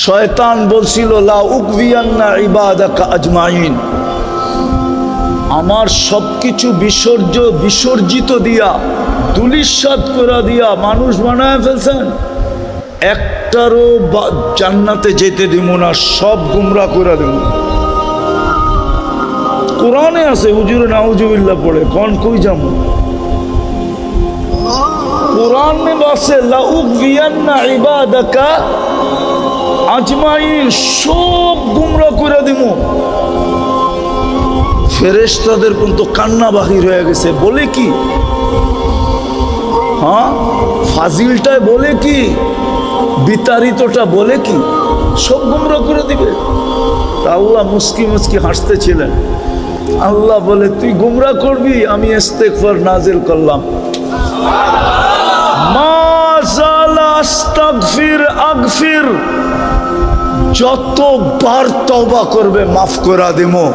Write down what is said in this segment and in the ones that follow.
শয়তান বলছিল লা উকভিয়ান্না ইবাদাকা আজমাইন, আমার সবকিছু বিসর্জিত দিয়া ধূলিসাৎ করে দিয়া মানুষ বানায় ফেলছেন, একটারও জান্নাতে যেতে দিব না, সব গুমরা করে দেব। কোরআনে আছে, হুজুরে নাউজুবিল্লাহ পড়ে কোন কই যাবো, কোরআনে আছে লা উকভিয়ান্না ইবাদাকা আজমাইন, সব গুমরা করে দিব। ফেরেশতাদের কিন্তু কান্না বাহির হয়ে গেছে। বলে কি? হ্যাঁ, ফাজিলটায় বলে কি, বিতাড়িতটা বলে কি, সব গুমরা করে দিবে। তা আল্লাহ মুস্কি মুস্কি হাসতেছিলেন। আল্লাহ বলে তুই গুমরা করবি, আমি ইস্তেগফার নাজিল করলাম। মা জালা আস্তাগফির আগফির, যতবার তওবা করবে মাফ করে দেবো।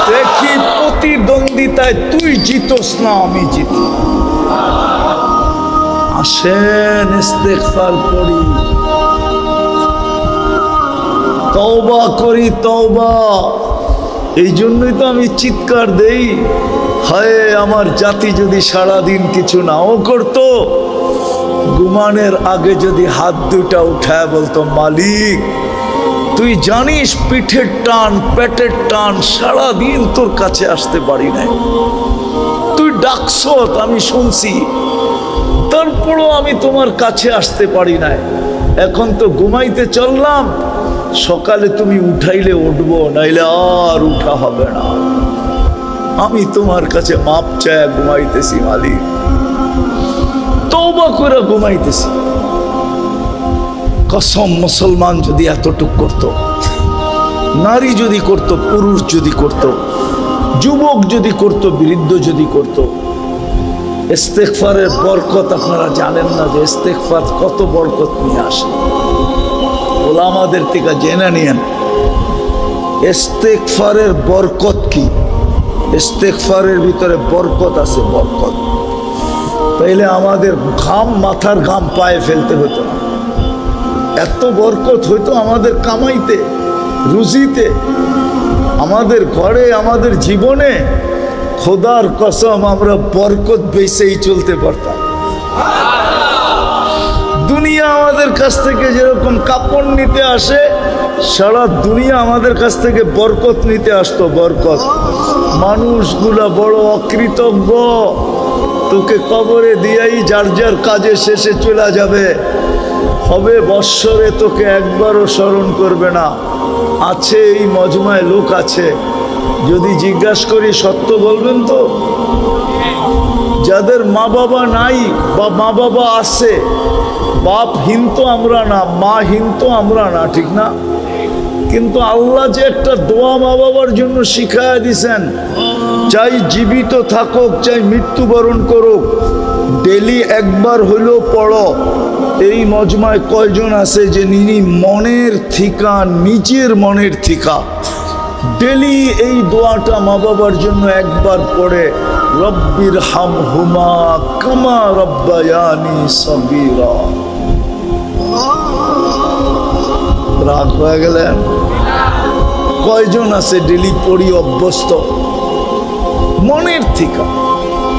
দেখি প্রতিদ্বন্দ্বিতায় তুই জিতোস না আমি জিতি। আসেন ইস্তেগফার করি, তওবা করি, তওবা। এই জন্যই তো আমি চিৎকার দেই, হায় আমার জাতি যদি সারাদিন কিছু নাও করতো, ঘুমানোর আগে যদি হাত দুটা উঠায় বলতো মালিক তুই জানিস পিঠের টান পেটের টান, সারাদিন তোর কাছে আসতে পারি নাই, তুই ডাকছ আমি শুনছি, তারপরও আমি তোমার কাছে আসতে পারি নাই, এখন তো ঘুমাইতে চললাম, সকালে তুমি উঠাইলে উঠবো, নাইলে আর উঠা হবে না, আমি তোমার কাছে মাপ চায় ঘুমাইতেছি মালিক, তওবা করে ঘুমাইতেছি। কসম, মুসলমান যদি এতটুক করত, নারী যদি করত, পুরুষ যদি করত, যুবক যদি করত, বৃদ্ধ যদি করত, ইস্তেগফারের বরকত আপনারা জানেন না যে ইস্তেগফার কত বরকত নিয়ে আসে। ওলামাদের থেকে জেনে নিয়েন ইস্তেগফারের বরকত কি। ইস্তেগফারের ভিতরে বরকত আছে, বরকত। তাইলে আমাদের ঘাম, মাথার ঘাম পায়ে ফেলতে হতো না, এত বরকত হইতো আমাদের কামাইতে, রুজিতে, আমাদের ঘরে, আমাদের জীবনে। খোদার কসম আমরা বরকত বেচেই চলতে পারতাম। দুনিয়া আমাদের কাছ থেকে যেরকম কাপড় নিতে আসে, সারা দুনিয়া আমাদের কাছ থেকে বরকত নিতে আসতো, বরকত। মানুষগুলা বড় অকৃতজ্ঞ, তোকে কবরে দিয়াই যার যার কাজে শেষে চলে যাবে, হবে বৎসরে তোকে একবারও স্মরণ করবে না। আছে এই মজমায় লোক আছে, যদি জিজ্ঞাসা করি সত্য বলবেন তো, যাদের মা বাবা নাই বা মা বাবা আছে, বাপহীন তো আমরা না, মাহীন তো আমরা না, ঠিক না? কিন্তু আল্লাহ যে একটা দোয়া মা বাবার জন্য শিখায়া দিছেন, চাই জীবিত থাকুক চাই মৃত্যুবরণ করুক, ডেলি একবার হলেও পড়ো। এই মজমায় কয়জন আছে যে মনের থিকা, নিজের মনের থিকা ডেলি এই দোয়াটা মা বাবার জন্য একবার পড়ে, রব্বির হামহুমা কামা রব্বায়ানি সগীরা। রাগ হয়ে গেলেন? কয়জন আছে ডেলি পড়ি অভ্যস্ত মনের থিকা,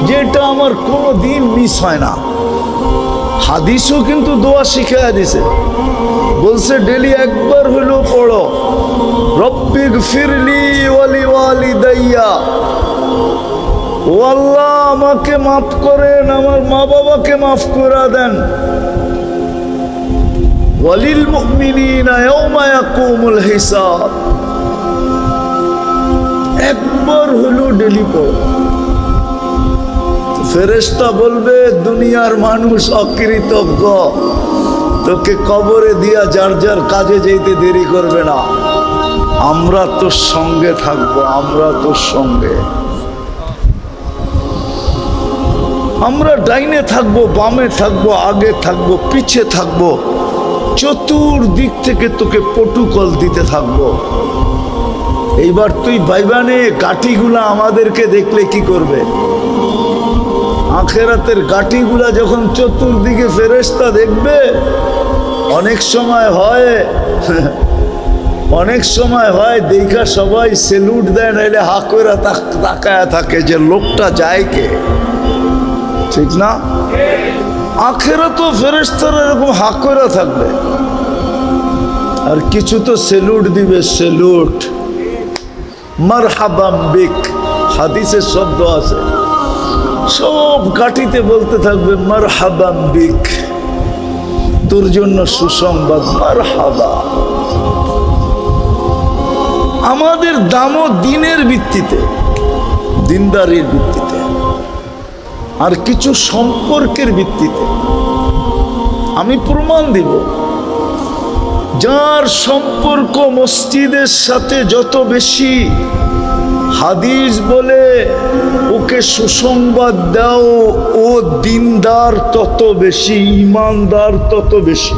যেটা আমার কোনো দিন মিস হয় না। হাদিসও কিন্তু দোয়া শিখাইয়া দিছে, বলছে ডেলি একবার হলেও পড়ো, রব্বিগফিরলি ওয়ালি ওয়ালিদাইয়া, ও আল্লাহ আমাকে মাফ করেন, আমার মা বাবাকে মাফ করে দেন, ওয়ালিল মুমিনিনা ইয়াওমা ইয়াকুমুল হিসাব। একবার হলেও ডেলি পড়ো। ফেরেশতা বলবে দুনিয়ার মানুষ অকৃতজ্ঞ, তোকে কবরে দিয়া যার যার কাজে যেতে দেরি করবে না, আমরা তোর সঙ্গে থাকবো, আমরা তোর সঙ্গে, আমরা ডাইনে থাকবো, বামে থাকবো, আগে থাকবো, পিছে থাকবো, চতুর্দিক থেকে তোকে প্রটোকল দিতে থাকবো। এইবার তুই ভাইবানে গাঠিগুলা আমাদেরকে দেখলে কি করবে? আখেরাতের গাঠিগুলা যখন চতুর্দিকে ফেরেশতা দেখবে, অনেক সময় হয় অনেক সময় হয় দেখা সবাই সেলুট দেয়, নাইলে হা করে তাকায়া থাকে যে লোকটা যায় কে, ঠিক না? আখেরা তো ফেরেশতারা এরকম হা করে থাকবে, আর কিছু তো সেলুট দিবে, সেলুট, মারহাবাম বিক, হাদিসের শব্দ আছে, সব ঘাটিতে বলতে থাকবে মারহাবাম বিক, তোর জন্য সুসংবাদ, মারহাবা। আমাদের দামও দিনের ভিত্তিতে, দিনদারির ভিত্তিতে, আর কিছু সম্পর্কের ভিত্তিতে। আমি প্রমাণ দিব, যার সম্পর্ক মসজিদের সাথে যত বেশি, হাদিস বলে ওকে সুসংবাদ দাও, ও দিনদার তত বেশি, ইমানদার তত বেশি।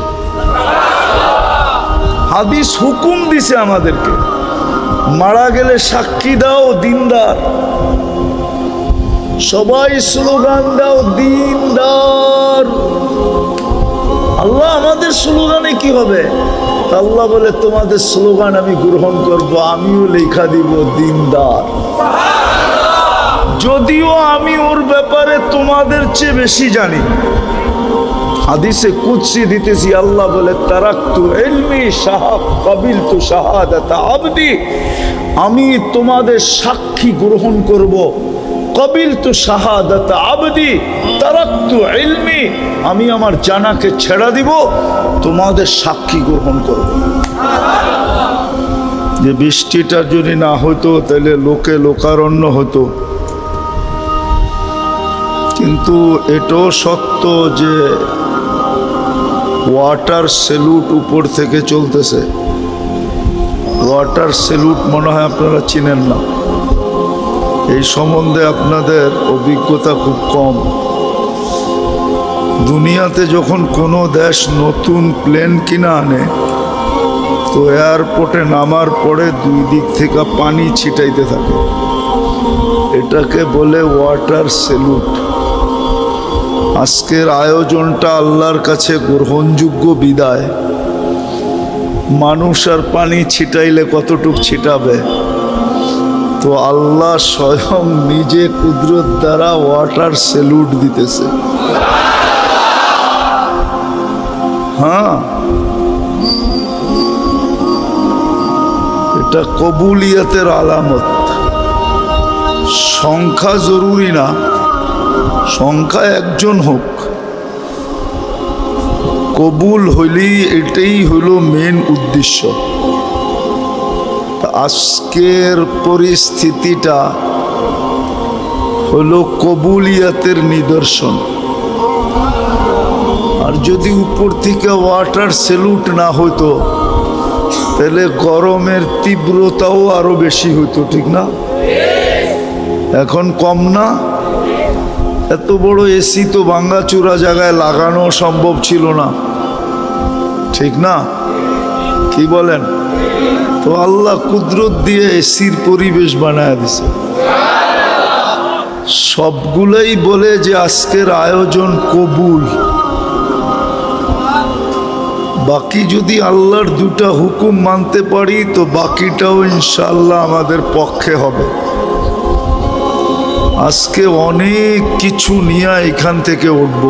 হাদিস হুকুম দিছে আমাদেরকে, মারা গেলে সাক্ষী দাও, দিনদার। সবাই স্লোগান দাও, দিনদার। আল্লাহ আমাদের স্লোগানে কি হবে? আল্লাহ বলে তোমাদের স্লোগান আমি গ্রহণ করব, আমিও লেখা দিব দিনদার, যদিও আমি ওর ব্যাপারে তোমাদের চেয়ে বেশি জানি। হাদিসে কুদসি দিতেছি, আল্লাহ বলে তারাকতু ইলমি কাবিলতু শাহাদাতা আবদি, আমি তোমাদের সাক্ষী গ্রহণ করব। কাবিলতু শাহাদাতা আবদি তারাকতু ইলমি, আমি আমার জানাকে ছেড়ে দিব, তোমাদের সাক্ষী গ্রহণ করব। যে বৃষ্টিটা যদি না হতো তাহলে লোকে লোকারণ্য হতো, কিন্তু এটাও সত্য যে ওয়াটার সেলুট উপর থেকে চলতেছে। ওয়াটার সেলুট মনে হয় আপনারা চিনেন না, এই সম্বন্ধে আপনাদের অভিজ্ঞতা খুব কম। দুনিয়াতে যখন কোনো দেশ নতুন প্লেন কিনা আনে, তো এয়ারপোর্টে নামার পরে দুই দিক থেকে পানি ছিটাইতে থাকে, এটাকে বলে ওয়াটার সেলুট। আজকের আয়োজনটা আল্লাহর কাছে গ্রহণযোগ্য বিদায়। মানুষ আর পানি ছিটাইলে কতটুক ছিটাবে, তো আল্লাহ স্বয়ং নিজে কুদরত দ্বারা ওয়াটার সেলুট দিতেছে। হ্যাঁ, এটা কবুলিয়তের আলামত। সংখ্যা জরুরি না, সংখ্যা একজন হোক, কবুল হইলেই এটাই হলো মেন উদ্দেশ্য। আজকের পরিস্থিতিটা হলো কবুলিয়াতের নিদর্শন। আর যদি উপর থেকে ওয়াটার সেলুট না হতো, তাহলে গরমের তীব্রতাও আরো বেশি হতো, ঠিক না? এখন কম না? এত বড় এসি তো ভাঙ্গাচুরা জায়গায় লাগানো সম্ভব ছিল না, ঠিক না? কি বলেন? তো আল্লাহ কুদরত দিয়ে এসির পরিবেশ বানায় দিছে। সবগুলাই বলে যে আজকের আয়োজন কবুল। বাকি যদি আল্লাহর দুটা হুকুম মানতে পারি, তো বাকিটাও ইনশাআল্লাহ আমাদের পক্ষে হবে। আজকে অনেক কিছু নিয়ে এখান থেকে উঠব,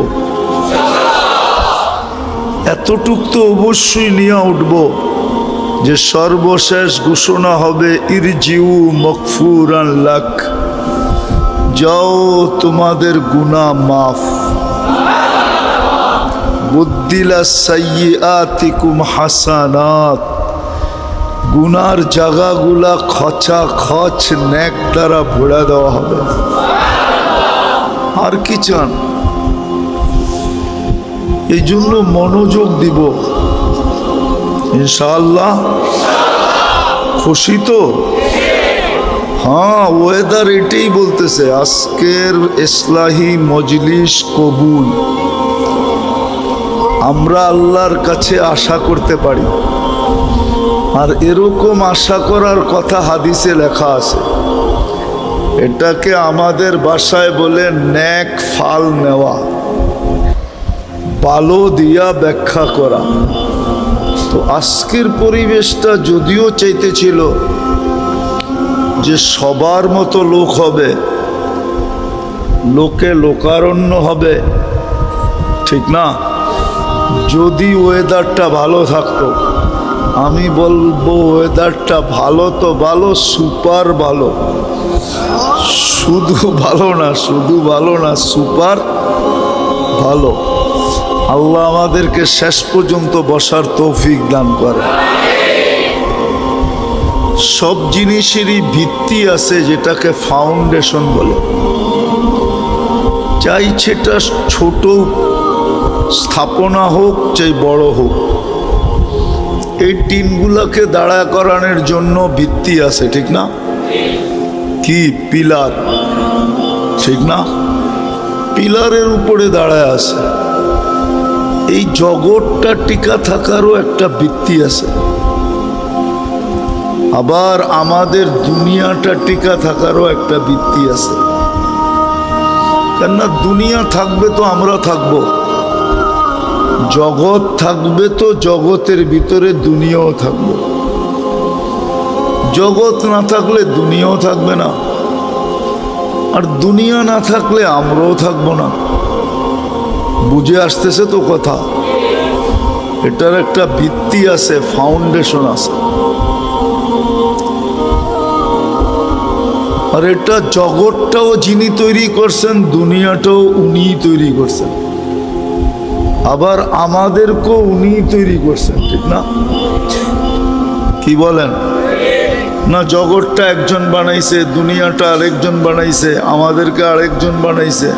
এতটুক তো অবশ্যই নিয়ে উঠব যে সর্বশেষ ঘোষণা হবে ইরজিউ মগফুরান লাক, যাও তোমাদের গুনাহ মাফ। বুদ্দিলা সাইয়্যাতিকুম হাসানাত, গুনার জায়গাগুলা খচা খচ নেক দ্বারা ভরে দেওয়া হবে। আর কি চান? এই জন্য মনোযোগ দিব ইনশাআল্লাহ। খুশি তো? হ্যাঁ, ওয়েদার এটাই বলতেছে আজকের ইসলাহি মজলিস কবুল। আমরা আল্লাহর কাছে আশা করতে পারি, আর এরকম আশা করার কথা হাদিসে লেখা আছে। এটাকে আমাদের ভাষায় বলে নেক ফাল নেওয়া, ভালো দিয়া ব্যাখ্যা করা। তো আজকের পরিবেশটা যদিও চাইতেছিল যে সবার মতো লোক হবে, লোকে লোকারণ্য হবে, ঠিক না? যদি ওয়েদারটা ভালো থাকতো, আমি বলবো ওয়েদারটা ভালো তো ভালো, সুপার ভালো। শুধু ভালো না, সুপার ভালো। আল্লাহ আমাদেরকে শেষ পর্যন্ত বসার তৌফিক দান করে। সব জিনিসেরই ভিত্তি আছে, যেটাকে ফাউন্ডেশন বলে। চাই সেটা ছোট স্থাপনা হোক, চাই বড় হোক, এই টিনগুলোকে দাঁড়া করানোর জন্য ভিত্তি আছে, ঠিক না? কি পিলার, ঠিক না? পিলারের উপরে দাঁড়ায় আছে। এই জগৎটা টিকা থাকারও একটা ভিত্তি আছে। আবার আমাদের দুনিয়াটা টিকা থাকারও একটা ভিত্তি আছে। কেননা দুনিয়া থাকবে তো আমরা থাকব, জগৎ থাকবে তো জগতের ভিতরে দুনিয়াও থাকবে। জগৎ না থাকলে দুনিয়াও থাকবে না, আর দুনিয়া না থাকলে আমরাও থাকবো না। বুঝে আসতেছে তো কথা? এটার একটা ভিত্তি আছে, ফাউন্ডেশন আছে। আর এটা জগৎটাও যিনি তৈরি করছেন, দুনিয়াটাও উনিই তৈরি করছেন। আবার আমাদেরকেও উনিই তৈরি করছেন, ঠিক না? কি বলেন? না জগৎটা একজন বানাইছে, দুনিয়াটা আরেকজন বানাইছে, আমাদেরকে আরেকজন বানাইছে?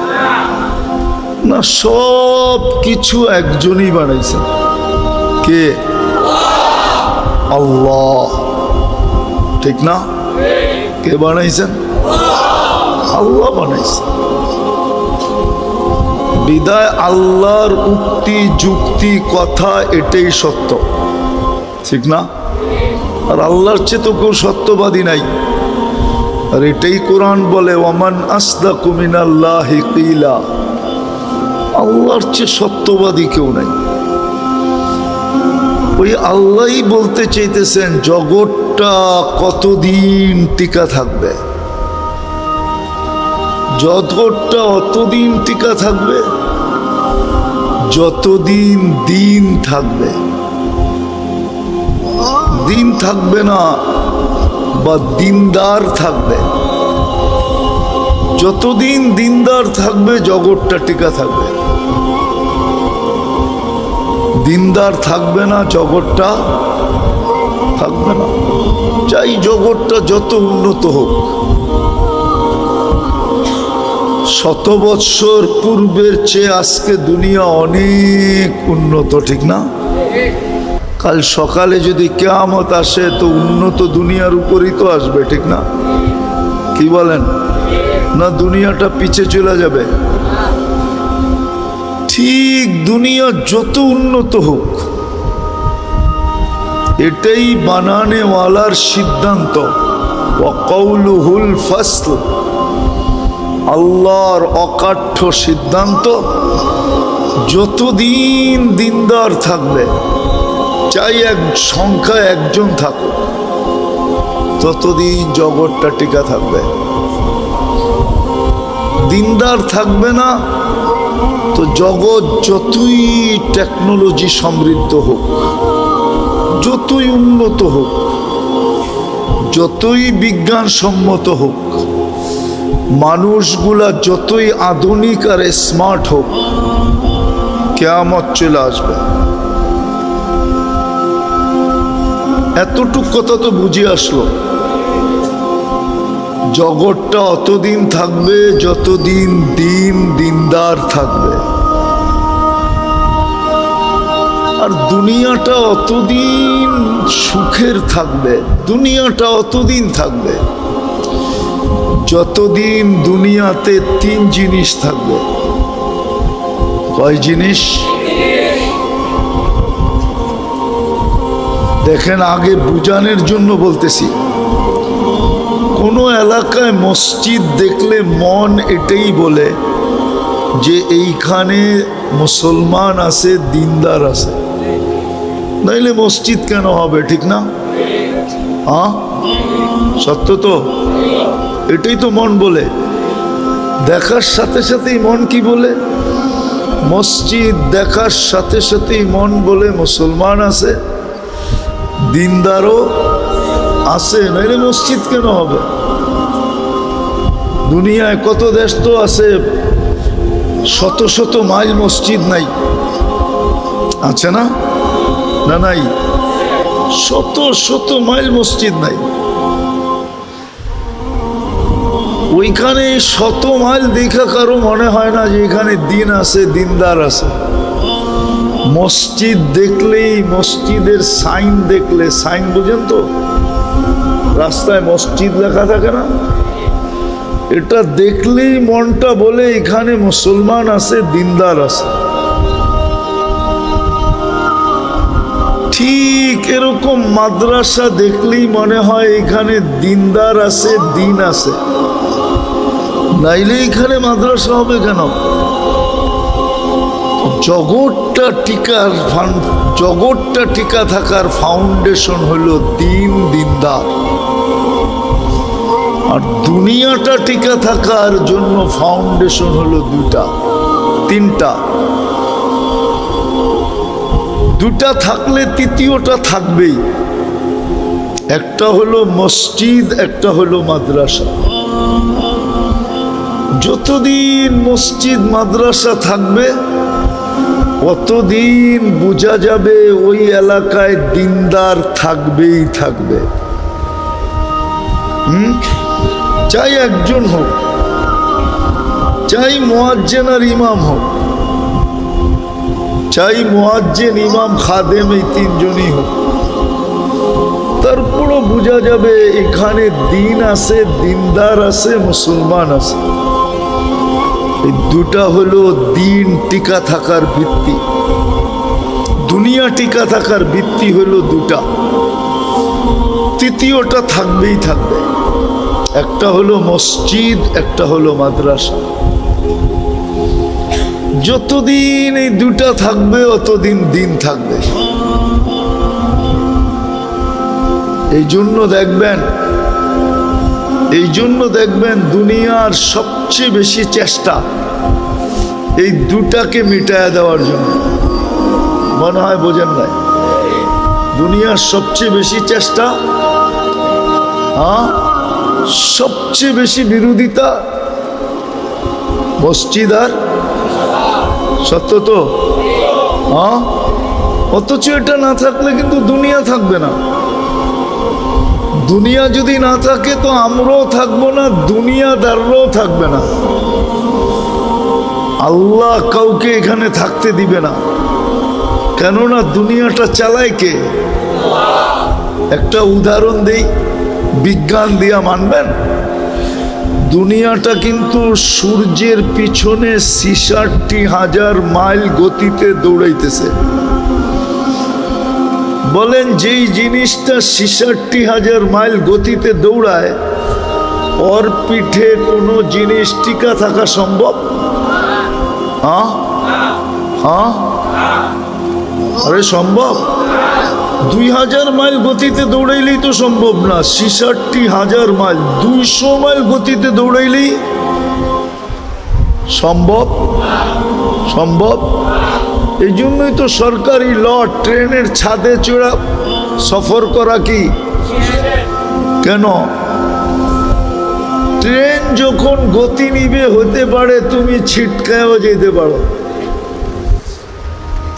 না, সব কিছু একজনই বানাইছে। কে? আল্লাহ, ঠিক না? কে বানাইছেন? আল্লাহ বানাইছেন। বিদায় আল্লাহর উক্তি, যুক্তি, কথা এটাই সত্য, ঠিক না? আর আল্লাহর চেয়ে তো কেউ সত্যবাদী নাই। আর এটাই কোরআন বলে, ওয়ামান আসদাকু মিনাল্লাহি কিলা, আল্লাহর চেয়ে সত্যবাদী কেউ নাই। ওই আল্লাহই বলতে চাইতেছেন জগৎটা কতদিন টিকা থাকবে। জগৎটা অতদিন টিকা থাকবে যতদিন দিন থাকবে। দিন থাকবে না বা দিনদার থাকবে, যতদিন দিনদার থাকবে জগৎটা টিকা থাকবে। দিনদার থাকবে না, জগৎটা থাকবে না। চাই জগৎটা যত উন্নত হোক, 100 বৎসর পূর্বের চেয়ে আজকে দুনিয়া অনেক উন্নত, ঠিক না? কাল সকালে যদি কিয়ামত আসে তো উন্নত দুনিয়ার উপরই তো আসবে, ঠিক না? কি বলেন? না দুনিয়াটা পিছে চলে যাবে? ঠিক দুনিয়া যত উন্নত হোক, এটাই বানানেওয়ালার সিদ্ধান্ত। ওয়াকাউলুহুল ফাসল, আল্লাহর অকাঠ্য সিদ্ধান্ত। যতদিন দিনদার থাকবে, চাই এক সংখ্যায় একজন থাকুক, ততদিন জগৎটা টিকা থাকবে। দিনদার থাকবে না তো জগৎ যতই টেকনোলজি সমৃদ্ধ হোক, যতই উন্নত হোক, যতই বিজ্ঞানসম্মত হোক, মানুষগুলা যতই আধুনিক আর স্মার্ট হোক, কিয়ামত চলে আসবে। এতটুক কথা তো বুঝে আসলো। জগৎটা অতদিন থাকবে যতদিন দিন দিনদার থাকবে, আর দুনিয়াটা অতদিন সুখের থাকবে। দুনিয়াটা অতদিন থাকবে যতদিন দুনিয়াতে 3 জিনিস থাকবে। কয় জিনিস? দেখেন, আগে বুঝানোর জন্য বলতেছি। কোনো এলাকায় মসজিদ দেখলে মন এটাই বলে যে এইখানে মুসলমান আছে, দিনদার আছে। নাইলে মসজিদ কেন হবে, ঠিক না? হ্যাঁ, সত্য তো। এটাই তো মন বলে। দেখার সাথে সাথেই মন কি বলে? মসজিদ দেখার সাথে সাথেই মন বলে মুসলমান আছে, দিনদারও আছে, নাইলে মসজিদ কেন হবে? দুনিয়ায় কত দেশ তো আছে, শত শত মাইল মসজিদ নাই, আছে না? না নাই, শত শত মাইল মসজিদ নাই। ওইখানে শত মাইল দেখা কারো মনে হয় না যে এখানে দিন আছে, দিনদার আছে। মসজিদ দেখলেই, মসজিদের সাইন দেখলে, সাইন বুঝেন তো, রাস্তায় মসজিদ লেখা থাকে না, এটা দেখলেই মনটা বলে এখানে মুসলমান আছে, দিনদার আছে। ঠিক এরকম মাদ্রাসা দেখলেই মনে হয় এখানে দিনদার আছে, দিন আছে, নাইলে এখানে মাদ্রাসা হবে কেন? জগৎটা টিকা থাকার ফাউন্ডেশন হলো দিন, দিনদার। আর দুনিয়াটা টিকা থাকার জন্য ফাউন্ডেশন হলো দুটা, তিনটা। দুটা থাকলে তৃতীয়টা থাকবেই। একটা হলো মসজিদ, একটা হলো মাদ্রাসা। যতদিন মসজিদ মাদ্রাসা থাকবে অতদিন বোঝা যাবে ওই এলাকায় দিনদার থাকবেই থাকবে। চাই একজন হোক, চাই মুয়াজ্জিন আর ইমাম হোক, চাই মুয়াজ্জিন, ইমাম, খাদেম, এই তিনজনই হোক, তারপরও বোঝা যাবে এখানে দিন আছে, দিনদার আছে, মুসলমান আছে। এই দুটা হলো দিন টিকা থাকার ভিত্তি। দুনিয়া টিকা থাকার ভিত্তি হলো দুটা, তৃতীয়টা থাকবেই থাকবে। একটা হলো মসজিদ, একটা হলো মাদ্রাসা। যতদিন এই দুটা থাকবে অতদিন দিন থাকবে। এই জন্য দেখবেন দুনিয়ার সবচেয়ে বেশি চেষ্টা এই দুটাকে মিটায়া দেওয়ার জন্য। মনে হয় বোঝেন নাই? দুনিয়ার সবচেয়ে বেশি চেষ্টা, সবচেয়ে বেশি বিরোধিতা মসজিদ আর, সত্য তো? অথচ এটা না থাকলে কিন্তু দুনিয়া থাকবে না। দুনিয়া যদি না থাকে তো আমরাও থাকবো না, দুনিয়াদাররাও থাকবে না। আল্লাহ কাউকে এখানে থাকতে দিবে না, কেননা দুনিয়াটা চালায় কে? একটা উদাহরণ দেই, বিজ্ঞান দিয়া মানবেন? দুনিয়াটা কিন্তু সূর্যের পিছনে ৬৬,০০০ মাইল গতিতে দৌড়াইতেছে। বলেন যেই জিনিসটা ৬৬,০০০ মাইল গতিতে দৌড়ায়, ওর পিঠে কোনো জিনিস টিকা থাকা সম্ভব? আরে সম্ভব? ২০০০ মাইল গতিতে দৌড়াইলেই তো সম্ভব না। ৬৬,০০০ মাইল, ২০০ মাইল গতিতে দৌড়াইলেই সম্ভব। এই জন্যই তো সরকারি ল, ট্রেনের ছাদে চড়া সফর করা কি? কেন? ট্রেন যখন গতি নিবে হতে পারে তুমি ছিটকায়ও যেতে পারো,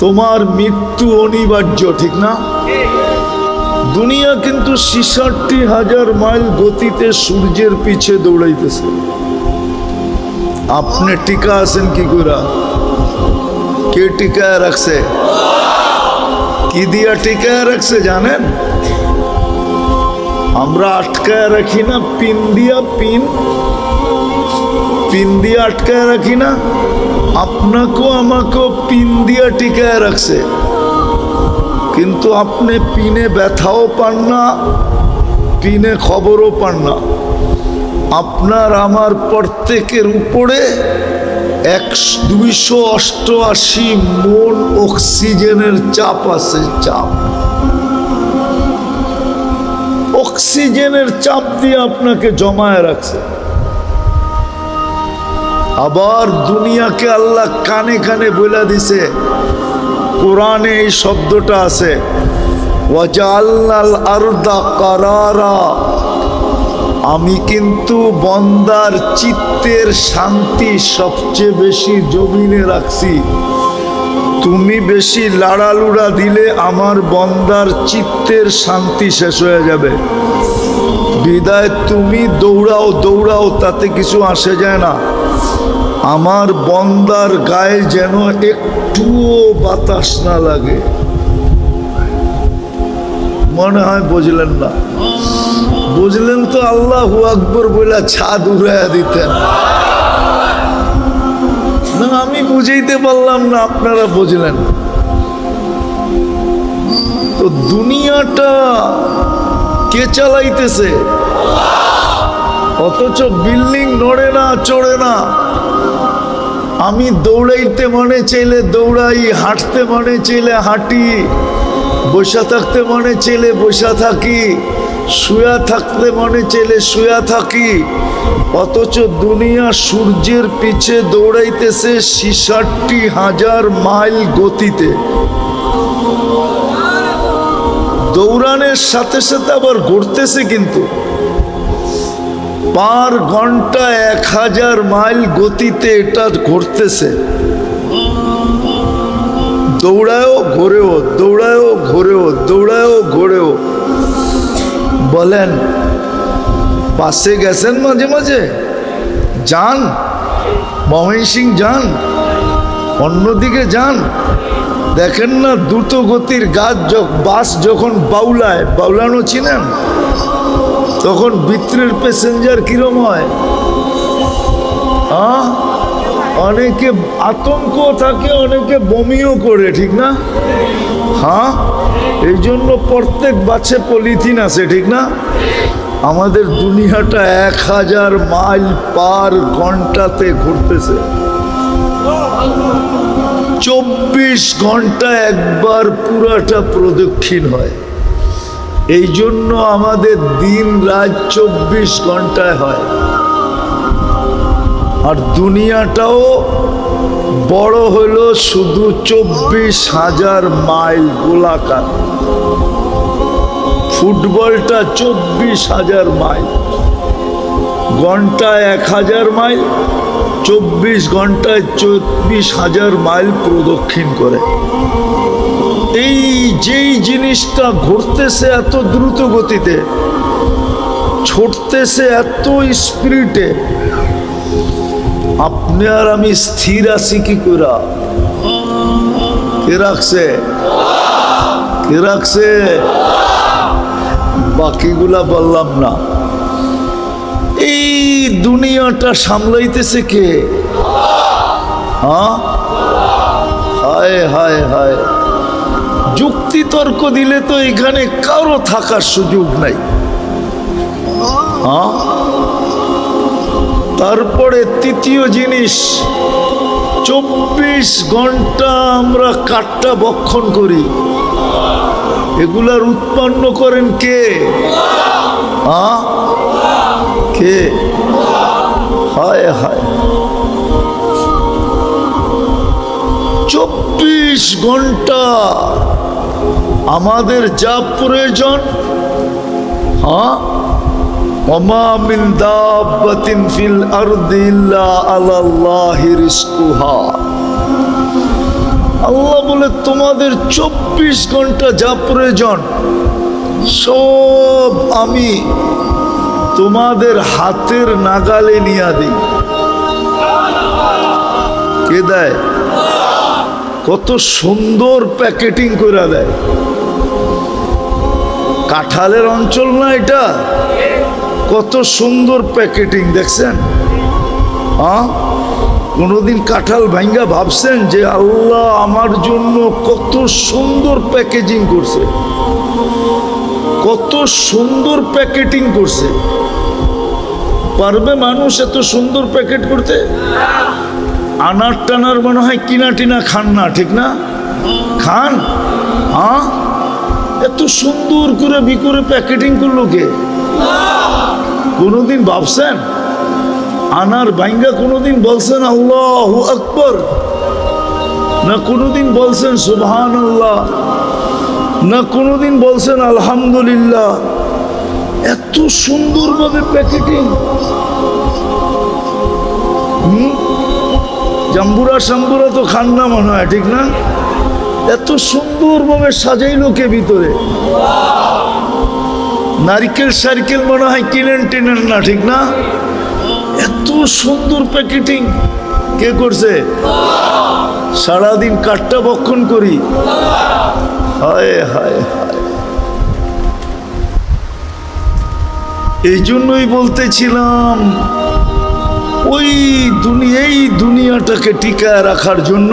তোমার মৃত্যু অনিবার্য, ঠিক না? দুনিয়া কিন্তু ৬৬,০০০ মাইল গতিতে সূর্যের পিছে দৌড়াইতেছে। আপনি টিকা আছেন কি করে? কে টিকায় রাখছে? কি দিয়া টিকায় রাখছে জানেন? আমরা আটকায় রাখি না, পিন দিয়া, পিন দিয়ে আটকায় রাখি না? আপনাকেও আমাকেও পিন দিয়া টিকায় রাখছে, কিন্তু আপনি পিনে ব্যথাও পান না, পিনে খবরও পান না। আপনার আমার প্রত্যেকের উপরে 288 মন অক্সিজেনের চাপ আছে। চাপ, অক্সিজেনের চাপ দিয়ে আপনাকে জমায় রাখছে। আবার দুনিয়াকে আল্লাহ কানে কানে বলে দিছে, কোরআনে এই শব্দটা আছে, ওয়াজআলনাল আরদা কারারা, আমি কিন্তু বন্দার চিত্তের শান্তি সবচেয়ে বেশি জমিনে রাখছি। তুমি বেশি লাড়ালুড়া দিলে আমার বন্দার চিত্তের শান্তি শেষ হয়ে যাবে। বিদায় তুমি দৌড়াও দৌড়াও, তাতে কিছু আসে যায় না। আমার বন্দার গায়ে যেন একটুও বাতাস না লাগে। মনে হয় বুঝলেন না? বুঝলেন তো আল্লাহু আকবার বলে ছাদ উড়াইয়া দিতেন না। আমি বুঝাইতে পারলাম না, আপনারা বুঝলেন। তো দুনিয়াটা কে চালাইতেছে? অথচ বিল্ডিং নড়ে না, চড়ে না। আমি দৌড়াইতে মনে চাইলে দৌড়াই, হাঁটতে মনে চাইলে হাঁটি, বসা থাকতে মনে চাইলে বসা থাকি, শুয়া থাকতে মনে চাইলে শুয়া থাকি। অথচ দুনিয়া সূর্যের পিছে দৌড়াইতেছে 66,000 মাইল গতিতে। দৌড়ানোর সাথে সাথে আবার ঘুরতেছে, কিন্তু পার ঘন্টা 1000 মাইল গতিতে এটা ঘুরতেছে। দৌড়ায়ও ঘোরেও, দৌড়ায়ও ঘোরেও, দৌড়ায়ও ঘোরেও। বলেন, পাশে গেছেন মাঝে মাঝে? যান, ময়মনসিংহ যান, অন্যদিকে যান, দেখেন না দ্রুত গতির বাস যখন বাউলায়, বাউলানো চিনেন, তখন ভিতরের প্যাসেঞ্জার কিরম হয়? অনেকে আতঙ্ক থাকে, অনেকে বমিও করে, ঠিক না? হ্যাঁ, এই জন্য প্রত্যেক বাসে পলিথিন আছে, ঠিক না? আমাদের দুনিয়াটা 1000 মাইল পার ঘন্টাতে ঘুরতেছে। 24 ঘন্টা একবার পুরাটা প্রদক্ষিণ হয়। এই জন্য আমাদের দিন রাত 24 ঘন্টায় হয়। আর দুনিয়াটাও বড় হলো শুধু 24,000 মাইল গোলাকার। ফুটবলটা 24,000 মাইল, ঘন্টায় 1000 মাইল, 24 ঘন্টায় 24,000 মাইল প্রদক্ষিণ করে। এই যেই জিনিসটা ঘুরতেছে এত দ্রুত গতিতে, ছুটতেছে এত স্পিরিটে, আপনি আর আমি স্থির আছি কি করে? কে রাখছে? কে রাখছে? বাকিগুলা বললাম না। এই দুনিয়াটা সামলাইতেছে কে? হ্যাঁ, হায় হায় হায়। যুক্তি তর্ক দিলে তো এখানে কারো থাকার সুযোগ নাই। হ্যাঁ, তারপরে তৃতীয় জিনিস, 24 ঘন্টা আমরা কাঠটা ভক্ষণ করি। এগুলার উৎপন্ন করেন কে? কে? হায় হায়। 24 ঘন্টা আমাদের যা প্রয়োজন, ওমা মিন দাব্বাতিন ফিল আরদি ইল্লা আলাল্লাহি রিজকুহা। আল্লাহ বলে তোমাদের 24 ঘন্টা যা প্রয়োজন সব আমি তোমাদের হাতের নাগালে নিয়ে দিই। কে দেয়? কত সুন্দর প্যাকেটিং করে দেয়। কাঁঠালের অঞ্চল না এটা? কত সুন্দর প্যাকেটিং দেখছেন? কোনোদিন কাঁঠাল ভাঙ্গা ভাবছেন যে আল্লাহ আমার জন্য কত সুন্দর প্যাকেজিং করছে, কত সুন্দর প্যাকেটিং করছে? পারবে মানুষ এত সুন্দর প্যাকেট করতে? আনার টানার মনে হয় কিনা টিনা খান না, ঠিক না? খান? হ্যাঁ, এত সুন্দর করে বিকরে প্যাকেটিং করলো কে? কোনোদিন ভাবছেন আনার বাইঙ্গা? কোনোদিন বলছেন আল্লাহু আকবার? না কোনোদিন বলছেন সুবহানাল্লাহ? না কোনোদিন বলছেন আলহামদুলিল্লাহ? এত সুন্দরভাবে প্যাকেটিং। জাম্বুরা শাম্বুরা তো খান না মনে হয়, ঠিক না? এত সুন্দরভাবে সাজাইলো কে ভিতরে? নারিকেল সার্কেল মনে হয় কিনেন টিনেন না, ঠিক না? এত সুন্দর প্যাকেটিং কে করছে? সারাদিন কাঠটা বক্ষণ করি। হায় হায় হায়। এই জন্যই বলতেছিলাম ওই এই দুনিয়াটাকে টিকায় রাখার জন্য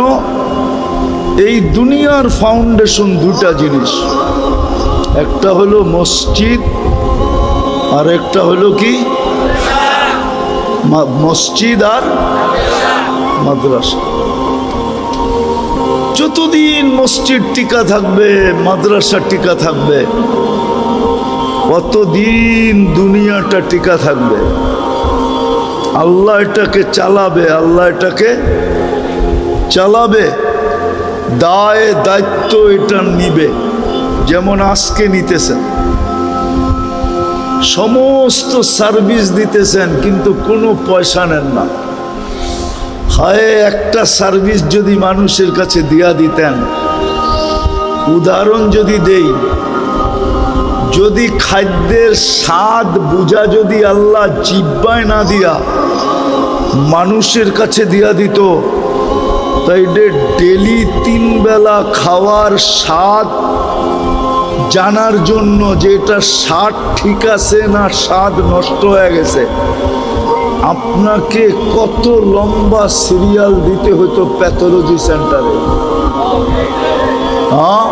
এই দুনিয়ার ফাউন্ডেশন দুটা জিনিস, একটা হলো মসজিদ আর একটা হলো কি? মসজিদ আর মাদ্রাসা। যতদিন মসজিদ টিকা থাকবে, মাদ্রাসা টিকা থাকবে, কতদিন দুনিয়াটা টিকা থাকবে। আল্লাহ এটাকে চালাবে, আল্লাহ এটাকে চালাবে, দায় দায়িত্ব এটা নিবে। যেমন আজকে নিতেছেন, সমস্ত সার্ভিস দিতেছেন কিন্তু কোনো পয়সা নেন না। হায়, একটা সার্ভিস যদি মানুষের কাছে দিয়া দিতেন। উদাহরণ যদি দেই, যদি খাদ্যের স্বাদ বুঝা যদি আল্লাহ জিহ্বায় না দিয়া মানুষের কাছে দিয়া দিত, তাই ডেলি 3 বেলা খাওয়ার স্বাদ জানার জন্য যে এটা স্বাদ ঠিক আছে না স্বাদ নষ্ট হয়ে গেছে, আপনাকে কত লম্বা সিরিয়াল দিতে হতো প্যাথোলজি সেন্টারে। হ্যাঁ,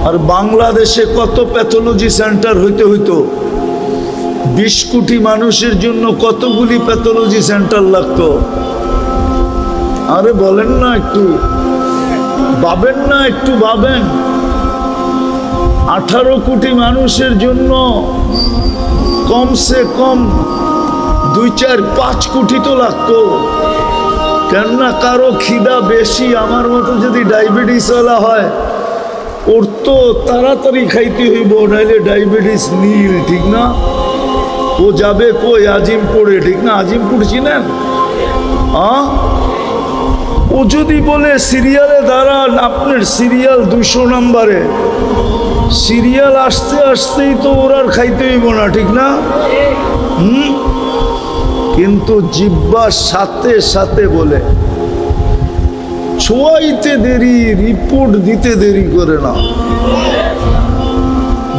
আর বাংলাদেশে কত প্যাথোলজি সেন্টার হইতে হইতো? 20 কোটি মানুষের জন্য কতগুলি প্যাথোলজি সেন্টার লাগতো? আরে বলেন না, একটু ভাবেন না, একটু ভাবেন। 18 কোটি মানুষের জন্য কমসে কম 2, 4, 5 কোটি তো লাগতো। কেননা কারো খিদা বেশি, আমার মতো যদি ডায়াবেটিস ওয়ালা হয়, ওর তো তাড়াতাড়ি খাইতে হইব, নাইলে ডায়াবেটিস নীল, ঠিক না? ও যাবে কই? আজিমপুরে, ঠিক না? আজিমপুর চিনেন? ও যদি বলে সিরিয়ালে দাঁড়ান, আপনার সিরিয়াল 200 নম্বরে, সিরিয়াল আসতে আসতেই তো ওর আর খাইতে হইব না, ঠিক না? কিন্তু জিহ্বার সাথে সাথে বলে ছোঁয়াইতে দেরি, রিপোর্ট দিতে দেরি করে না।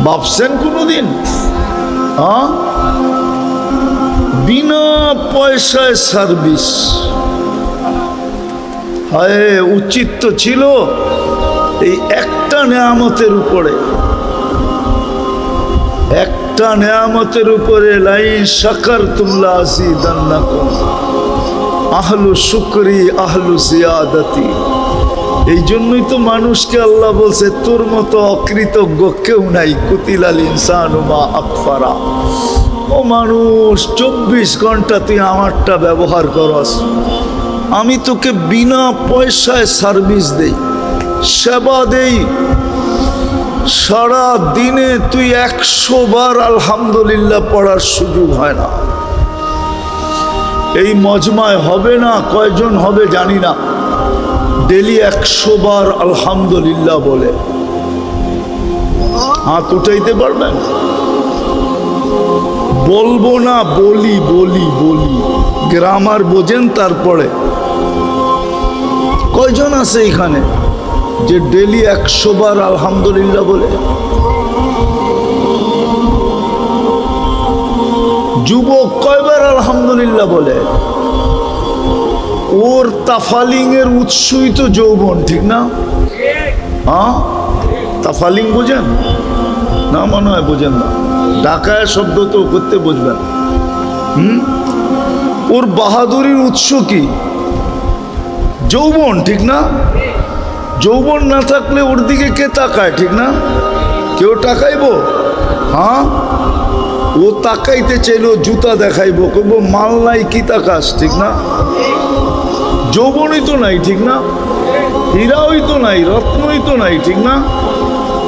ভাবছেন কোনোদিন? বিনা পয়সায় সার্ভিস। হায়, উচিত তো ছিল এই একটা নেয়ামতের উপরে, একটা নেয়ামতের উপরে লাইন শাকারতুম লাযিদান্নাকুম আহলু শুকরি আহলু জিয়াদাতি। এই জন্যই তো মানুষকে আল্লাহ বলছে তোর মতো অকৃতজ্ঞ কেউ নাই। কুতিলাল ইনসানু মা আকফারা। ও মানুষ, 24 ঘন্টা তুই আমারটা ব্যবহার করস, আমি তোকে বিনা পয়সায় সার্ভিস দেই, সেবা দেই। সারা দিনে তুই 100 বার আলহামদুলিল্লাহ পড়ার সুযোগ হয় না। এই মজমায় হবে না, কয়জন হবে জানি না, ডেলি 100 বার আলহামদুলিল্লাহ বলে। হাত উঠাইতে পারবেন? বলবো না, বলি বলি বলি, গ্রামার বোঝেন। তারপরে কয়জন আছে এখানে যে ডেলি 100 বার আলহামদুলিল্লাহ বলে? যুবক কয়বার আলহামদুলিল্লাহ বলে? ওর তাফালিং এর উৎসই তো যৌবন, ঠিক না? তাফালিং বোঝেন না? মনে হয় বোঝেন না। ঢাকায় শব্দ তো করতে বুঝবেন। ওর বাহাদুরির উৎস কি? যৌবন, ঠিক না? যৌবন না থাকলে ওর দিকে কে তাকায়, ঠিক না? কেউ তাকাইব? হ্যাঁ, ও তাকাইতে চাইলো জুতা দেখাইবো, করবো মাল নাই কি তাকাস, ঠিক না? যৌবনই তো নাই, ঠিক না? হীরাই তো নাই, রত্নই তো নাই, ঠিক না?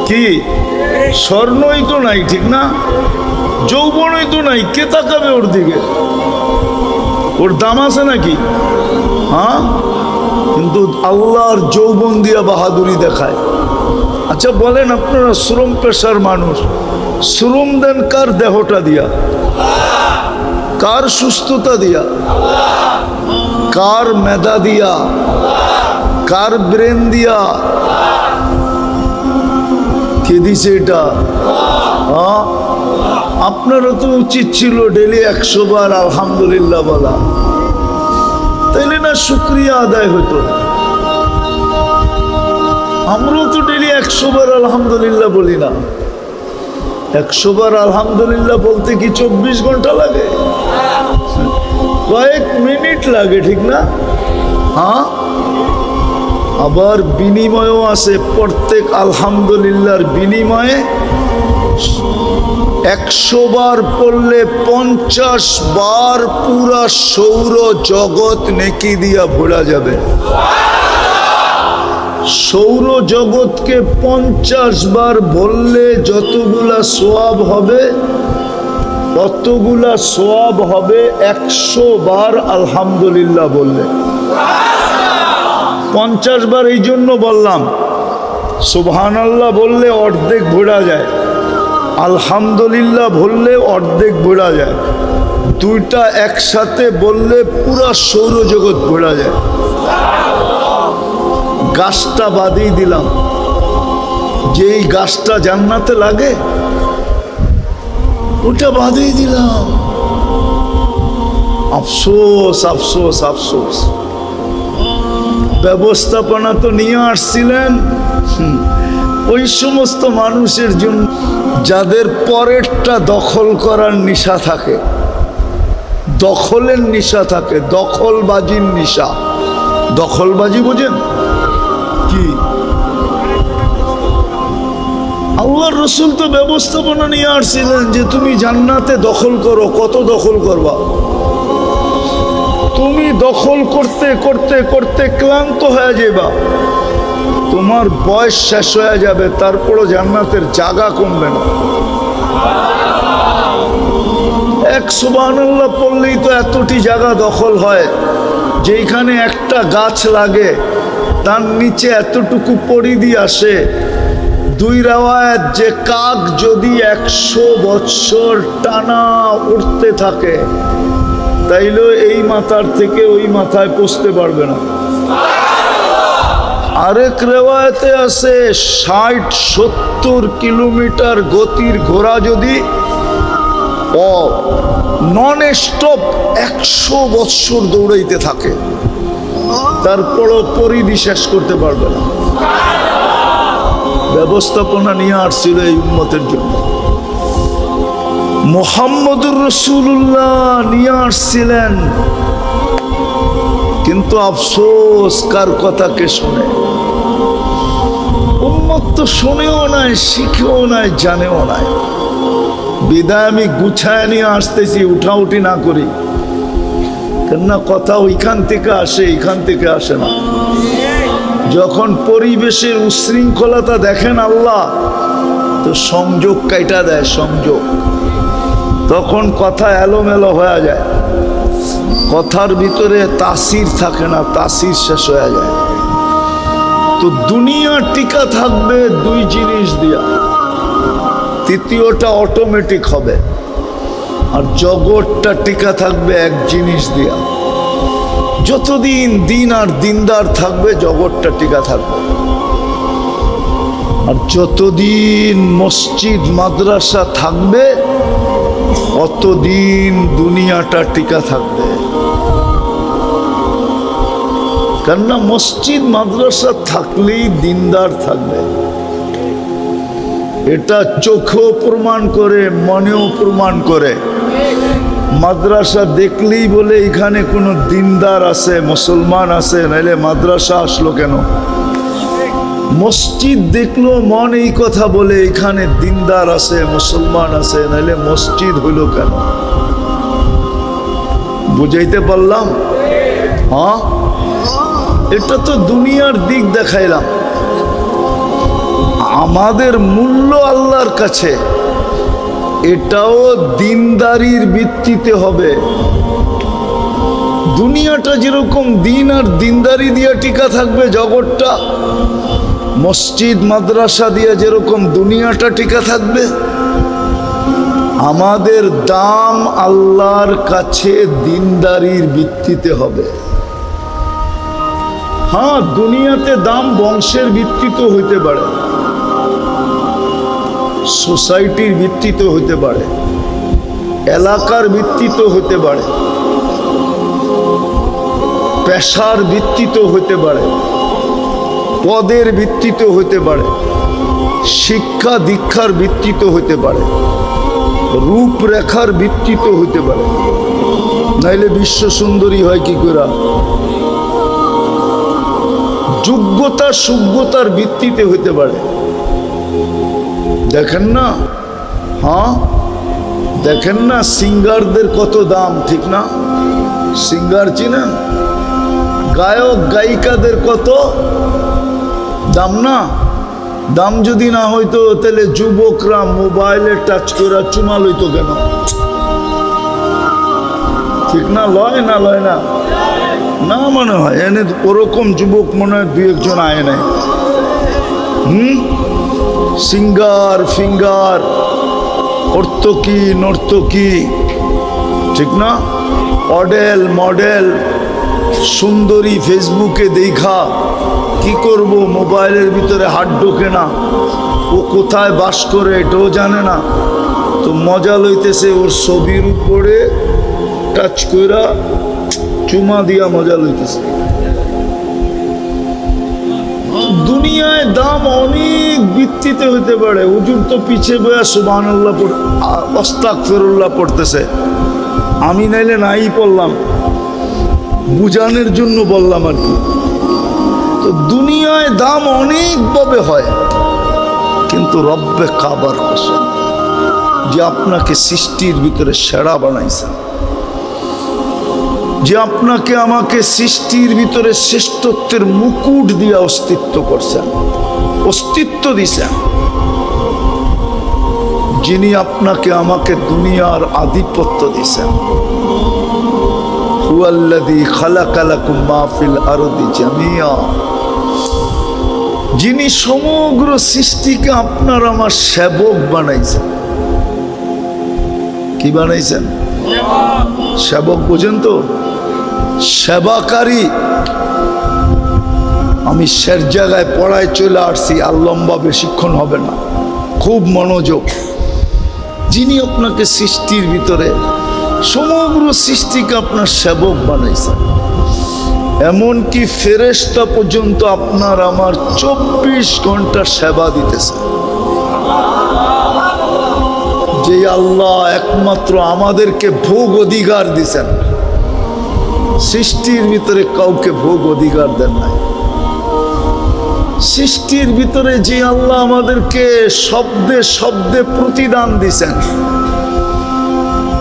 কি স্বর্ণই তো নাই, ঠিক না? যৌবনই তো নাই, কে তাকাবে ওর দিকে? ওর দাম আছে নাকি? হ্যাঁ, কিন্তু আল্লাহর যৌবন দিয়া বাহাদুরি দেখায়। আচ্ছা বলেন, আপনারা শ্রম পেশার মানুষ, শ্রম দেন কার দেহটা দিয়া? কার সুস্থতা দিয়া? কার মেধা দিয়া? কার ব্রেন দিয়া? কে দিছে এটা? হ্যাঁ, আপনারও তো উচিত ছিল ডেলি 100 বার আলহামদুলিল্লাহ বলা, তাইলে না শুকরিয়া আদায় হতো। আমরাও তো ডেলি 100 বার আলহামদুলিল্লাহ বলি না। 100 বার আলহামদুলিল্লাহ বলতে কি 24 ঘন্টা লাগে? কয়েক মিনিট লাগে, ঠিক না? হ্যাঁ, আবার বিনিময়ও আছে। প্রত্যেক আলহামদুলিল্লাহর বিনিময়ে 100 বার পড়লে 50 বার পুরা সৌর জগৎ নেকি দিয়া ভরা যাবে। সৌর জগৎকে 50 বার বললে যতগুলা সোয়াব হবে, ততগুলা সোয়াব হবে 100 বার আলহামদুলিল্লাহ বললে। 50 বার এই জন্য বললাম, সুবহানাল্লাহ বললে অর্ধেক ভরা যায়, আলহামদুলিল্লাহ বললে অর্ধেক ভরা যায়, দুইটা একসাথে বললে পুরা সৌরজগৎ ভরা যায়। গাছটা বাদই দিলাম, যেই গাছটা জান্নাতে লাগে ওটা বাদই দিলাম। আফসোস আফসোস আফসোস, ব্যবস্থাপনা তো নিয়ে আসছিলেন ওই সমস্ত মানুষের জন্য যাদের পরেরটা দখল করার নেশা থাকে, দখলের নেশা থাকে, দখলবাজির নেশা। দখলবাজি বোঝেন কি? আল্লাহর রাসূল তো ব্যবস্থাপনা নিয়ে আসছিলেন যে তুমি জান্নাতে দখল করো। কত দখল করবা? তুমি দখল করতে করতে করতে ক্লান্ত হয়ে যাবা, তোমার বয়স শেষ হয়ে যাবে, তারপরও জান্নাতের জায়গা কমবে না। এক সুবহানাল্লাহ পড়লেই তো এতটি জায়গা দখল হয়, যেখানে একটা গাছ লাগে তার নিচে এতটুকু পরিধি আসে। 2 রিওয়ায়াত যে কাক যদি 100 বৎসর টানা উঠতে থাকে, তাইলে এই মাথার থেকে ওই মাথায় পৌঁছতে পারবে না। আরেক রিওয়ায়াতে আছে 60-70 কিলোমিটার গতির ঘোড়া যদি নন স্টপ 100 বৎসর দৌড়াইতে থাকে, তারপরও পরিধি শেষ করতে পারবে না। ব্যবস্থাপনা নিয়ে আসছিল এই উম্মতের জন্য। মুহাম্মদুর রাসূলুল্লাহ নিয়ে আসছিলেন, কিন্তু আফসোস কার কথা কে শোনে? উম্মত তো শোনেও নাই, শিখেও নাই, জানেও নাই। বিদায় আমি গুছায় নিয়ে আসতেছি, উঠাউঠি না করি, কেননা কথা ওইখান থেকে আসে, এইখান থেকে আসে না। যখন পরিবেশের উশৃঙ্খলতা দেখেন আল্লাহ, তো সংযোগ কাইটা দেয়, সংযোগ। তখন কথা এলোমেলো হয়ে যায়, কথার ভিতরে তাসির থাকে না, তাসির শেষ হয়ে যায়। তো দুনিয়া টিকা থাকবে 2 জিনিস দিয়া, তৃতীয়টা অটোমেটিক হবে। আর জগৎটা টিকা থাকবে 1 জিনিস দিয়া। যতদিন দিন আর দিনদার থাকবে, জগৎটা টিকা থাকবে। আর যতদিন মসজিদ মাদ্রাসা থাকবে, অতদিন দুনিয়াটা টিকা থাকবে। কেননা মসজিদ মাদ্রাসা থাকলেই দিনদার থাকবে, এটা চোখেও প্রমাণ করে, মনেও প্রমাণ করে। মাদ্রাসা দেখলেই বলে এখানে কোনো দিনদার আছে, মুসলমান আছে, নাইলে মাদ্রাসা আসলো কেন? মসজিদ দেখলো মন এই কথা বলে এখানে দিনদার আছে, মুসলমান আছে, নাইলে মসজিদ হইল কেন? বুঝাইতে পারলাম? হ্যাঁ, এটা তো দুনিয়ার দিক দেখাইলাম। আমাদের মূল্য আল্লাহর কাছে এটাও দিনদারির ভিত্তিতে হবে। দুনিয়াটা যেরকম দিন আর দিনদারি দিয়ে টিকা থাকবে জগৎটা, মসজিদ মাদ্রাসা দিয়ে যেরকম দুনিয়াটা টিকা থাকবে, আমাদের দাম আল্লাহর কাছে দিনদারির ভিত্তিতে হবে। হ্যাঁ, দুনিয়াতে দাম বংশের ভিত্তিতে হইতে পারে, সোসাইটির ভিত্তিতে হইতে পারে, এলাকার ভিত্তিতে হইতে পারে, পেশার ভিত্তিতে হইতে পারে, পদের ভিত্তিতে হইতে পারে, শিক্ষা দীক্ষার ভিত্তিতে হইতে পারে, রূপরেখার ভিত্তিতে হইতে পারে। নাইলে বিশ্ব সুন্দরী হয় কি করে? যোগ্যতা সুযোগ্যতার ভিত্তিতে হইতে পারে। দেখেন না? হ্যাঁ, দেখেন না সিঙ্গারদের কত দাম, ঠিক না? সিঙ্গার চিনেন? গায়ক গায়িকাদের কত দাম না? দাম যদি না হইতো তাহলে যুবকরা মোবাইলে টাচ করে চুমা লইতো কেন? ঠিক না? লয় না? লয় না? না মনে হয় এনে ওরকম যুবক মনে হয় দুই একজন আয় নাই। সিঙ্গার ফিঙ্গার, অর্তকি নর্তকী, ঠিক না? মডেল মডেল, সুন্দরী ফেসবুকে দেখা কি করব, মোবাইলের ভিতরে হাত ঢোকে না, ও কোথায় বাস করে এটাও জানে না, তো মজা লইতেছে ওর ছবির উপরে টাচ কইরা চুমা দিয়া মজা লইতেছে। দুনিয়ায় দাম অনেক ভিত্তিতে হইতে পারে। হুজুর তো পিছে বয়া সুবহানাল্লাহ আস্তাগফিরুল্লাহ পড়তেছে, আমি নাইলে নাই পড়লাম, বুঝানোর জন্য বললাম আর কি। তো দুনিয়ায় দাম অনেকভাবে হয়, কিন্তু রব্বে কাবার কসম, যে আপনাকে সৃষ্টির ভিতরে সেরা বানাইছেন, যে আপনাকে আমাকে সৃষ্টির ভিতরে শ্রেষ্ঠত্বের মুকুট দিয়ে অস্তিত্ব করছেন, অস্তিত্ব দিছেন, যিনি আপনাকে আমাকে দুনিয়ার আধিপত্য দিছেন, হুয়াল্লাযী খালাকা লাকুম মা ফিল আরদি জামিয়া, যিনি সমগ্র সৃষ্টিকে আপনার আমার সেবক বানাইছেন। কি বানাইছেন? সেবক। বোঝেন তো? সেবাকারী। আমি শের জায়গায় পড়ায় চলে আসছি, আর লম্বা বেশিক্ষণ হবে না, খুব মনোযোগ। যিনি আপনাকে সৃষ্টির ভিতরে সমগ্র সৃষ্টিকে আপনার সেবক বানাইছেন, এমনকি ফেরেশতা পর্যন্ত আপনার আমার 24 ঘন্টা সেবা দিতেছে। যে আল্লাহ একমাত্র আমাদেরকে ভোগ অধিকার দিছেন, সৃষ্টির ভিতরে কাউকে ভোগ অধিকার দেন নাই। সৃষ্টির ভিতরে যে আল্লাহ আমাদেরকে শব্দে শব্দে প্রতিদান দিছেন,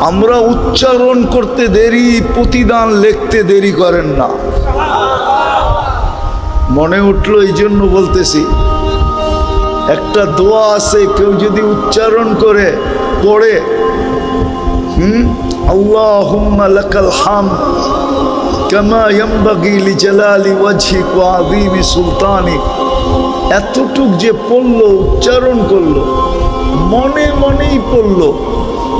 আমরা উচ্চারণ করতে দেরি, প্রতিদান লিখতে দেরি করেন না। মনে উঠলো এই জন্য বলতেছি, একটা দোয়া আছে, কেউ যদি উচ্চারণ করে পড়ে, আল্লাহুম্মা লাকাল হামদ কামা ইয়ানবাগি লিজালালি ওয়াজহিক ওয়া আযীমি সুলতানিক, এতটুক যে পড়লো, উচ্চারণ করলো, মনে মনেই পড়লো,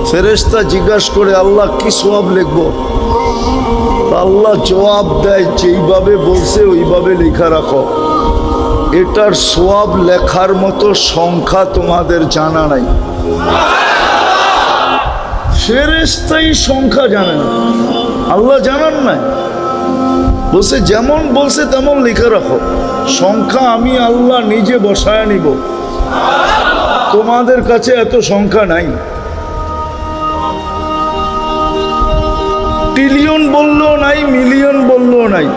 ফেরেশতা জিজ্ঞাসা করে আল্লাহ কি সওয়াব লিখবো? আল্লাহ জবাব দেয়, যেইভাবে বলছে ওইভাবে লেখা রাখো। এটার সওয়াব লেখার মতো সংখ্যা তোমাদের জানা নাই। ফেরেশতাই সংখ্যা জানে না, আল্লাহ জানান নাই। বলছে যেমন বলছে তেমন লেখা রাখো, সংখ্যা আমি আল্লাহ নিজে বসায় নিব, তোমাদের কাছে এত সংখ্যা নাই। ট্রিলিয়ন বললেও নাই, মিলিয়ন বললেও নাই,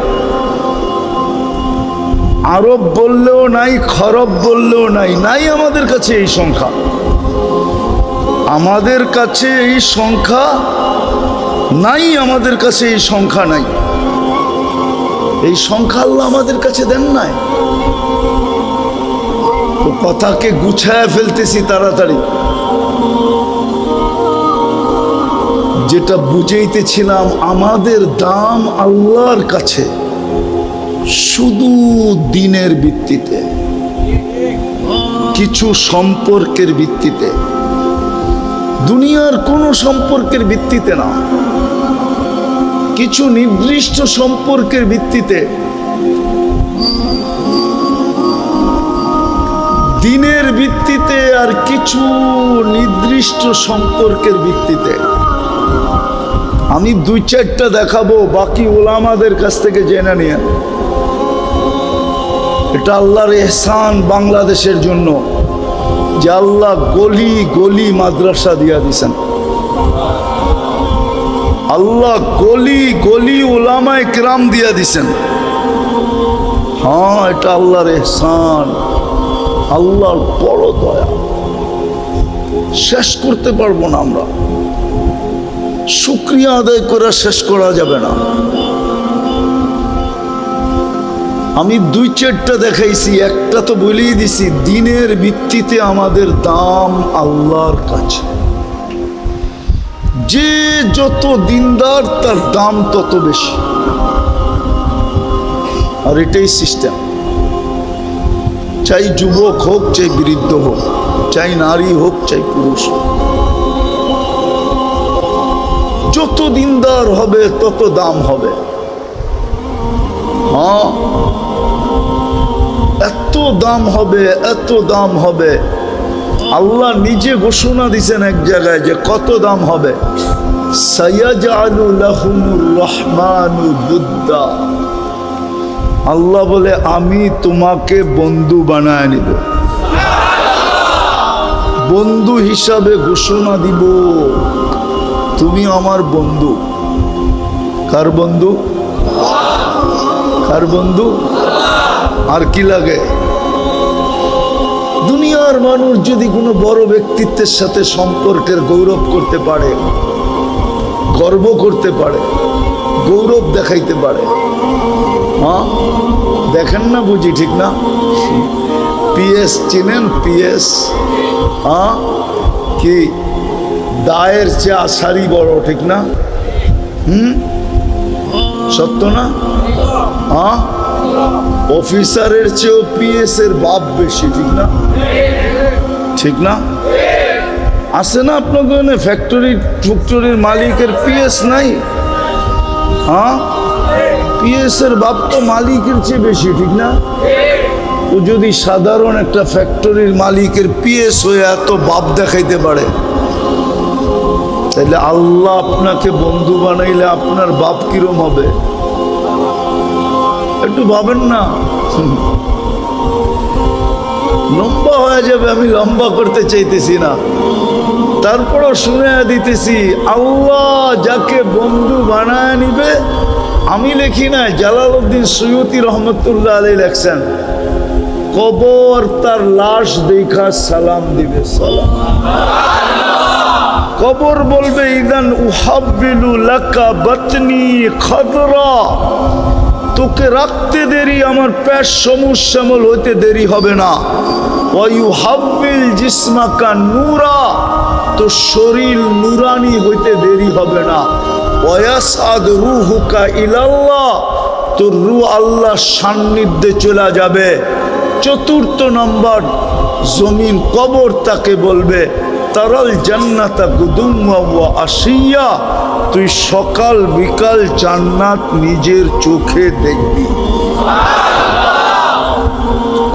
আরব বললেও নাই, খরব বললেও নাই, নাই আমাদের কাছে এই সংখ্যা। আমাদের কাছে এই সংখ্যা নাই, আমাদের কাছে এই সংখ্যা নাই। এই সংখ্যা আল্লাহ আমাদের কাছে দেন নাই। তো কথাকে গুছায় ফেলতেছি তাড়াতাড়ি। যেটা বুঝাইতেছিলাম, আমাদের দাম আল্লাহর কাছে শুধু দিনের ভিত্তিতে, কিছু সম্পর্কের ভিত্তিতে, দুনিয়ার কোনো সম্পর্কের ভিত্তিতে না, কিছু নির্দিষ্ট সম্পর্কের ভিত্তিতে, দিনের ভিত্তিতে, আর কিছু নির্দিষ্ট সম্পর্কের ভিত্তিতে। আমি 2-4টা দেখাবো, বাকি ওলামাদের কাছ থেকে জেনে নিয়েন। এটা আল্লাহর ইহসান বাংলাদেশের জন্য যে আল্লাহ গলি গলি মাদ্রাসা দিয়া দিছেন। আল্লাহ গলি গলি উলামায়ে কিরাম দিয়া দিছেন। হ্যাঁ, এটা আল্লাহর ইহসান, আল্লাহর বড় দয়া, শেষ করতে পারবো না আমরা। শুকরিয়া আদায় করে শেষ করা যাবে না। আমি 2-4টা দেখাইছি, একটা তো বলেই দিছি, দিনের ভিত্তিতে আমাদের দাম আল্লাহর কাছে। যে যত দিনদার তার দাম তত বেশি। আর এটাই সিস্টেম। চাই যুবক হোক, চাই বৃদ্ধ হোক, চাই নারী হোক, চাই পুরুষ হোক, যত দিনদার হবে তত দাম হবে। হ্যাঁ, এত দাম হবে, এত দাম হবে। আল্লাহ নিজে ঘোষণা দিয়েছেন এক জায়গায় যে কত দাম হবে। সায়াজআলু লাহুমুর রহমানু বুদ্দা। আল্লাহ বলে, আমি তোমাকে বন্ধু বানায় নিব, বন্ধু হিসাবে ঘোষণা দিব, তুমি আমার বন্ধু। কার বন্ধু? কার বন্ধু? আর কি লাগে? দুনিয়ার মানুষ যদি কোনো বড় ব্যক্তিত্বের সাথে সম্পর্কের গৌরব করতে পারে, গর্ব করতে পারে, গৌরব দেখাইতে পারে, হ্যাঁ, দেখেন না বুঝি, ঠিক না? পিএস চিনেন? পিএস, হ্যাঁ, কি দায়ের চেয়ে আশারি বড়, ঠিক না? সত্য না? হ্যাঁ, অফিসারের চেয়েও পিএস এর বাপ বেশি, ঠিক না? ঠিক না? আছে না আপনাদের ফ্যাক্টরির মালিকের পিএস নাই? হ্যাঁ, পিএস এর বাপ তো মালিকের চেয়ে বেশি, ঠিক না? ও যদি সাধারণ একটা ফ্যাক্টরির মালিকের পিএস হয়ে এত বাপ দেখাইতে পারে, তাহলে আল্লাহ আপনাকে বন্ধু বানাইলে আপনার বাপ কিরম হবে? একটু ভাবেন না। লম্বা হয়ে যাবে, আমি লম্বা করতে চাইতেছি না, তারপরও শুনে দিতেছি। আল্লাহ যাকে বন্ধু বানায় নিবে, আমি লিখি না, জালালউদ্দিন সুয়ুতি রহমতুল্লাহ আলাইহি লেখছেন, কবর তার লাশ দেখা সালাম দিবে। সালাম। কবর বলবে, ইদান উহাব্বিলু লাকা বাতনি খাদরা, তোকে রাখতে দেরি, আমার পেট সবুজ শ্যামল হইতে দেরি হবে না। ওয়ায়ুহাব্বিল জিসমাকা নূরা, তো শরীর নুরানি হইতে দেরি হবে না। ওয়ায়াসআদ রূহুকা ইলাল্লাহ, তোর রূহ আল্লাহর সান্নিধ্যে চলে যাবে। 4 নম্বর, জমিন কবর তাকে বলবে, তারাল জান্নাতা গুদুম্মা ওয়া আশিয়া, তুই সকাল বিকাল জান্নাত নিজের চোখে দেখবি।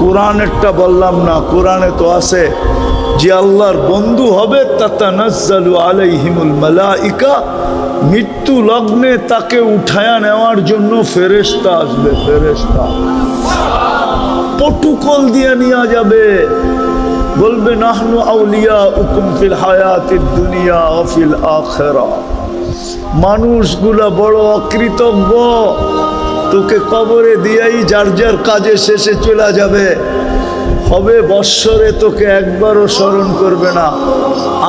কোরআনেরটা বললাম না, কোরআনে তো আছে যে আল্লাহর বন্ধু হবে, তাতানাজ্জালু আলাইহিমুল মালাইকা, মৃত্যু লগ্নে তাকে উঠায়া নেওয়ার জন্য ফেরেশতা আসবে। ফেরেশতা প্রটোকল দিয়ে নিয়ে যাবে, বলবে নাহনু আউলিয়াউকুম ফিল হায়াতিদ দুনিয়া ওয়া ফিল আখিরাহ, মানুষগুলা বড় অকৃতজ্ঞ, তোকে কবরে দিয়াই যার যার কাজে শেষে চলে যাবে, হবে বৎসরে তোকে একবারও স্মরণ করবে না।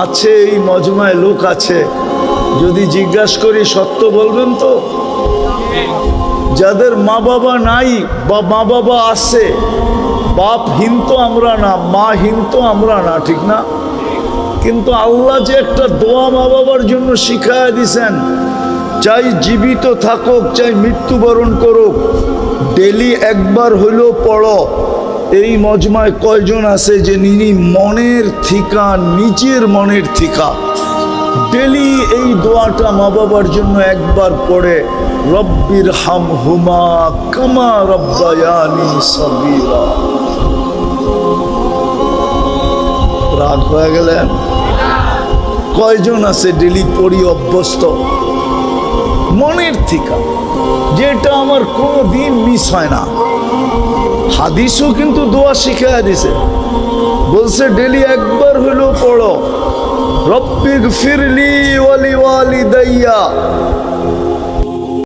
আছে এই মজমায় লোক আছে, যদি জিজ্ঞাসা করি সত্য বলবেন তো? যাদের মা বাবা নাই বা মা বাবা আছে, বাপহীন তো আমরা না, মাহীন তো আমরা না, ঠিক না? কিন্তু আল্লাহ যে একটা দোয়া মা বাবার জন্য শিখায়া দিছেন, চাই জীবিত থাকুক চাই মৃত্যুবরণ করুক, ডেলি একবার হইলেও পড়ো। এই মজমায় কয়জন আছে যে মনের থিকা, নিজের মনের থিকা ডেলি এই দোয়াটা মা বাবার জন্য একবার পড়ে, রব্বির হামহুমা কামা রব্বায়ানি সগীরা। রাগ হয়ে গেলেন? কয়জন আছে ডেলি পড়ি অভ্যস্ত মনের থিকা, যেটা আমার কোনো দিন মিস হয় না? হাদিসও কিন্তু দোয়া শিখাইয়া দিছে, বলছে ডেলি একবার হলেও পড়ো, রব্বিগফিরলি ওয়ালি ওয়ালিদাইয়া